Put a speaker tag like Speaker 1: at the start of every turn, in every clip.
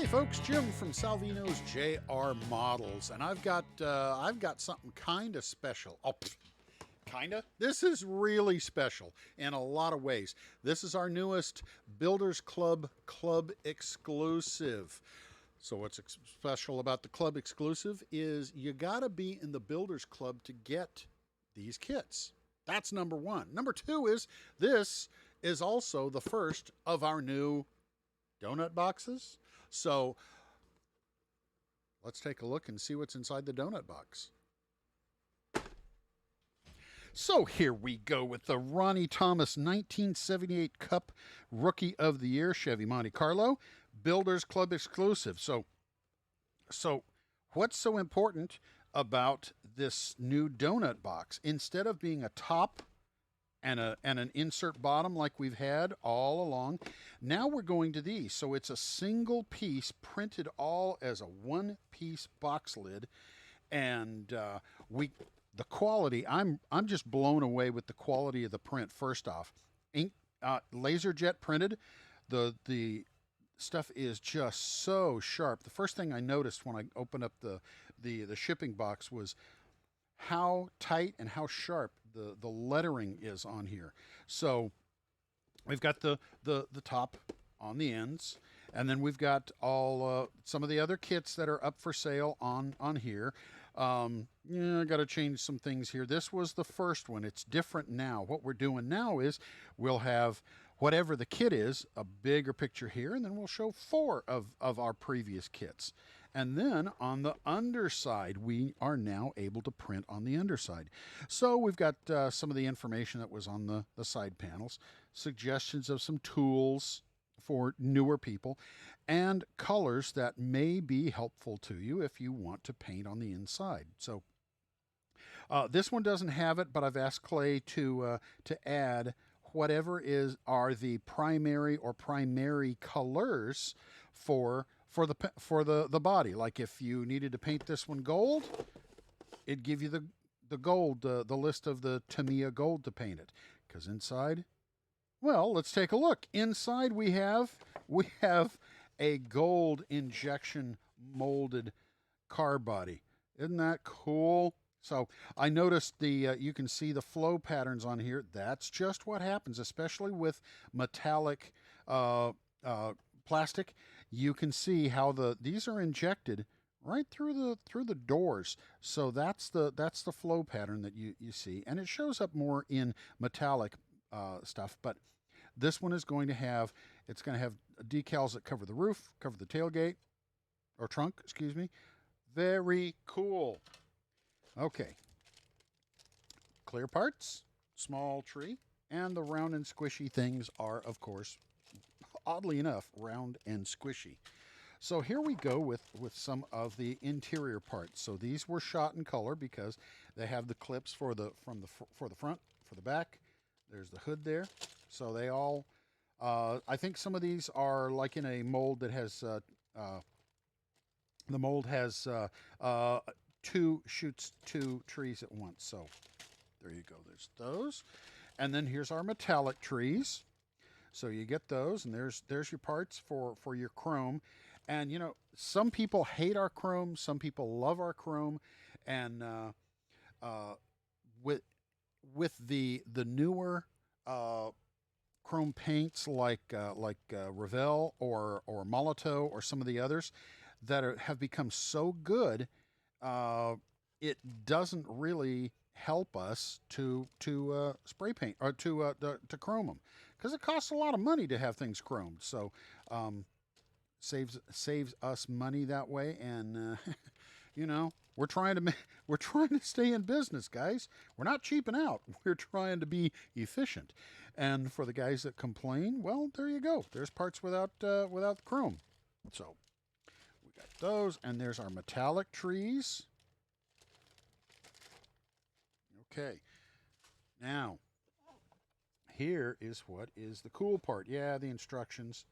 Speaker 1: Folks, Jim from Salvinos J R Models, and I've got something kind of special. Oh, kinda. This is really special in a lot of ways. This is our newest Builders Club exclusive. So what's special about the club exclusive is you gotta be in the Builders Club to get these kits. That's number one. Number two is this is also the first of our new donut boxes. So let's take a look and see what's inside the donut box. So here we go with the Ronnie Thomas 1978 Cup Rookie of the Year Chevy Monte Carlo Builders Club exclusive. So what's so important about this new donut box? Instead of being a top and an insert bottom like we've had all along, now we're going to these. So it's a single piece printed all as a one piece box lid, and the quality, I'm just blown away with the quality of the print. First off, ink laser jet printed. The stuff is just so sharp. The first thing I noticed when I opened up the shipping box was how tight and how sharp the lettering is on here. So we've got the top on the ends, and then we've got all some of the other kits that are up for sale on here. I got to change some things here. This was the first one. It's different now. What we're doing now is we'll have whatever the kit is, a bigger picture here, and then we'll show four of our previous kits. And then on the underside, we are now able to print on the underside. So we've got some of the information that was on the side panels, suggestions of some tools for newer people, and colors that may be helpful to you if you want to paint on the inside. So this one doesn't have it, but I've asked Clay to add whatever are the primary colors for the body. Like if you needed to paint this one gold, it'd give you the gold, the list of the Tamiya gold to paint it. Because inside, well, let's take a look. Inside we have a gold injection molded car body. Isn't that cool? So I noticed you can see the flow patterns on here. That's just what happens, especially with metallic plastic. You can see how these are injected right through the doors. So that's the flow pattern that you see, and it shows up more in metallic stuff. But this one is going to have decals that cover the roof, cover the tailgate or trunk, excuse me. Very cool. Okay. Clear parts, small tree, and the round and squishy things are, of course, oddly enough, round and squishy. So here we go with some of the interior parts. So these were shot in color because they have the clips for the front, for the back. There's the hood there. So they all, I think some of these are like in a mold that has, the mold has two trees at once. So there you go. There's those. And then here's our metallic trees. So you get those, and there's your parts for your chrome. And you know, some people hate our chrome, some people love our chrome, and with the newer chrome paints like Revell or Molotow or some of the others that have become so good, it doesn't really help us to spray paint or to chrome them, because it costs a lot of money to have things chromed. So saves us money that way, and you know, we're trying to stay in business, guys. We're not cheaping out. We're trying to be efficient. And for the guys that complain, well, there you go. There's parts without chrome. So we got those, and there's our metallic trees. Okay. Now, here is what is the cool part. Yeah, the instructions,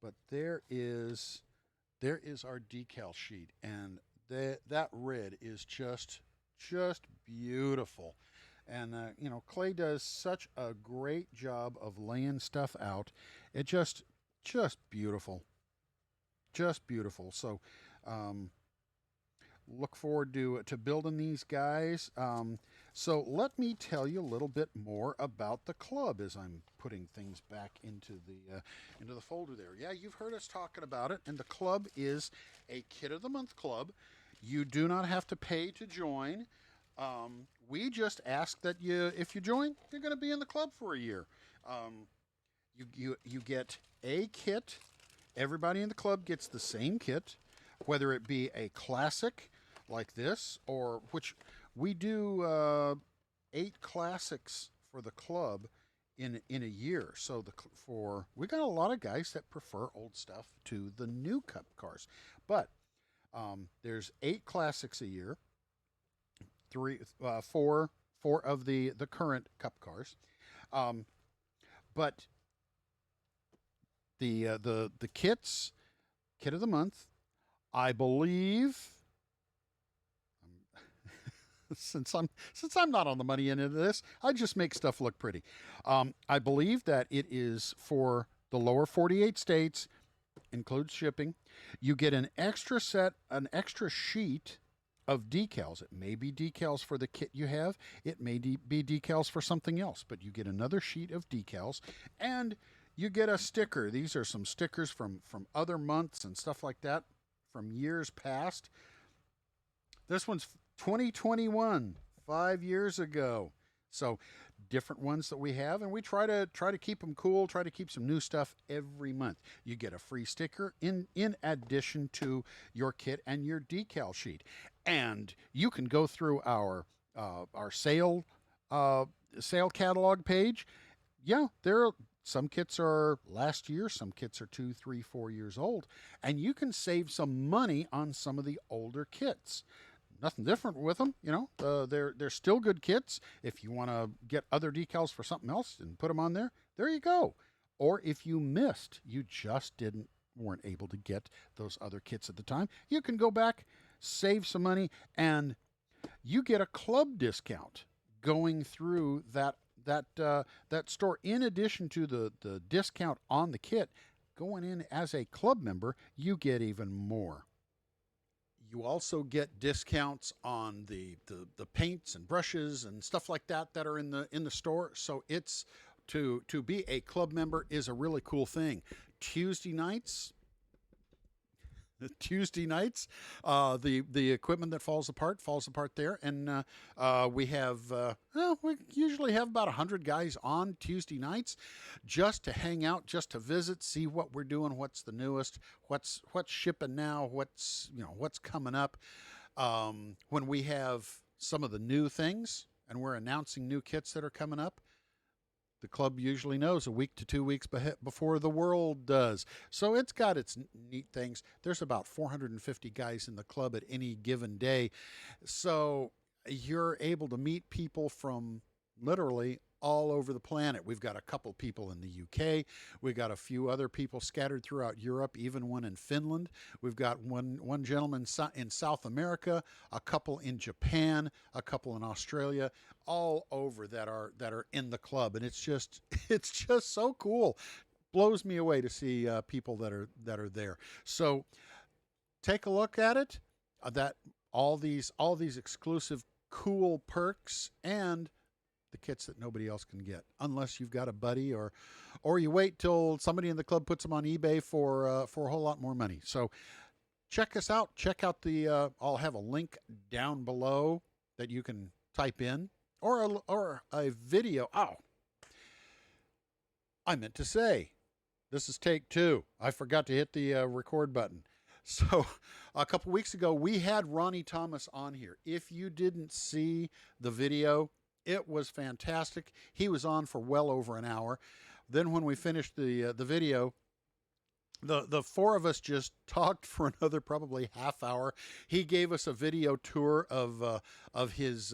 Speaker 1: but there is our decal sheet, and that red is just beautiful. And you know, Clay does such a great job of laying stuff out. It just beautiful. just beautiful. So um, look forward to building these guys. So let me tell you a little bit more about the club as I'm putting things back into the folder there. Yeah, you've heard us talking about it, and the club is a Kid of the Month club. You do not have to pay to join. We just ask that if you join, you're going to be in the club for a year. Um, you get a kit. Everybody in the club gets the same kit, whether it be a classic like this, or which we do 8 classics for the club in a year. So for we got a lot of guys that prefer old stuff to the new cup cars, but there's 8 classics a year, four of the current cup cars, um, but the kit of the month, I believe. Since I'm not on the money end of this, I just make stuff look pretty. I believe that it is for the lower 48 states, includes shipping. You get an extra sheet of decals. It may be decals for the kit you have. It may be decals for something else, but you get another sheet of decals, and you get a sticker. These are some stickers from other months and stuff like that from years past. This one's 2021, 5 years ago. So different ones that we have, and we try to keep them cool, try to keep some new stuff every month. You get a free sticker in addition to your kit and your decal sheet. And you can go through our sale catalog page. Yeah, some kits are last year, some kits are 2, 3, 4 years old, and you can save some money on some of the older kits. Nothing different with them, they're still good kits. If you want to get other decals for something else and put them on there you go. Or if you just weren't able to get those other kits at the time, you can go back, save some money, and you get a club discount going through that store. In addition to the discount on the kit, going in as a club member, you get even more. You also get discounts on the paints and brushes and stuff like that are in the store. So it's to be a club member is a really cool thing. Tuesday nights, the equipment that falls apart there, and we usually have about 100 guys on Tuesday nights, just to hang out, just to visit, see what we're doing, what's the newest, what's shipping now, what's coming up. When we have some of the new things and we're announcing new kits that are coming up, the club usually knows a week to 2 weeks before the world does. So it's got its neat things. There's about 450 guys in the club at any given day. So you're able to meet people from literally all over the planet. We've got a couple people in the UK. We've got a few other people scattered throughout Europe, even one in Finland. We've got one gentleman in South America, a couple in Japan, a couple in Australia, all over that are in the club. And it's just so cool. Blows me away to see people that are there. So take a look at it. That all these exclusive cool perks and the kits that nobody else can get, unless you've got a buddy, or you wait till somebody in the club puts them on eBay for a whole lot more money. So check us out. Check out I'll have a link down below that you can type in, or a video. Oh, I meant to say, this is take 2. I forgot to hit the record button. So a couple weeks ago, we had Ronnie Thomas on here. If you didn't see the video, it was fantastic. He was on for well over an hour. Then when we finished the video, the four of us just talked for another probably half hour. He gave us a video tour of his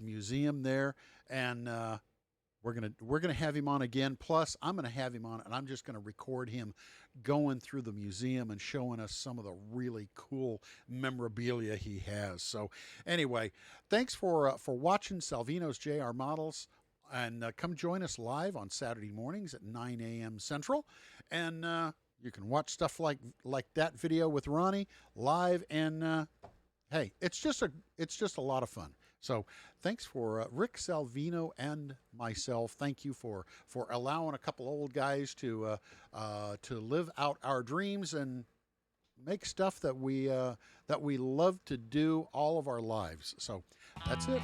Speaker 1: museum there, and we're gonna have him on again. Plus, I'm gonna have him on, and I'm just gonna record him going through the museum and showing us some of the really cool memorabilia he has. So, anyway, thanks for watching Salvinos J R Models, and come join us live on Saturday mornings at 9 a.m. Central, and You can watch stuff like that video with Ronnie live, and hey, it's just a lot of fun. So thanks for Rick Salvino and myself. Thank you for allowing a couple old guys to live out our dreams and make stuff that we love to do all of our lives. So that's it.